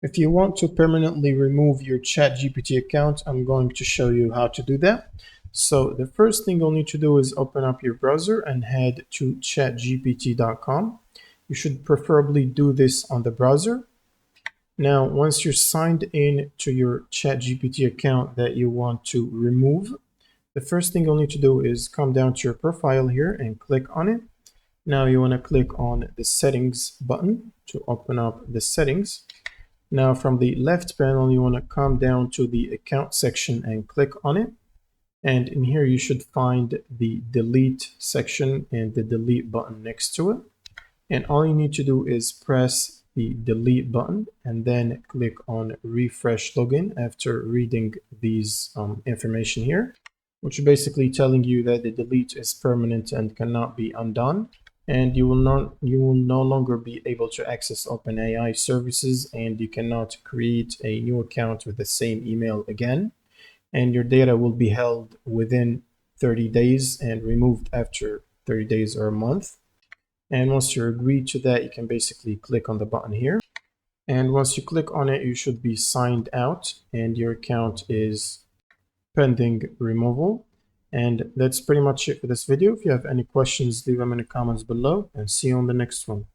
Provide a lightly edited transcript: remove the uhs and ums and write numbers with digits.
If you want to permanently remove your ChatGPT account, I'm going to show you how to do that. So the first thing you'll need to do is open up your browser and head to chatgpt.com. You should preferably do this on the browser. Now, once you're signed in to your ChatGPT account that you want to remove, the first thing you'll need to do is come down to your profile here and click on it. Now you want to click on the settings button to open up the settings. Now from the left panel, you want to come down to the account section and click on it. And in here, you should find the delete section and the delete button next to it. And all you need to do is press the delete button and then click on refresh login after reading these information here, which is basically telling you that the delete is permanent and cannot be undone. And you will no longer be able to access OpenAI services, and you cannot create a new account with the same email again. And your data will be held within 30 days and removed after 30 days or a month. And once you agree to that, you can basically click on the button here. And once you click on it, you should be signed out and your account is pending removal. And that's pretty much it for this video. If you have any questions, leave them in the comments below, and see you on the next one.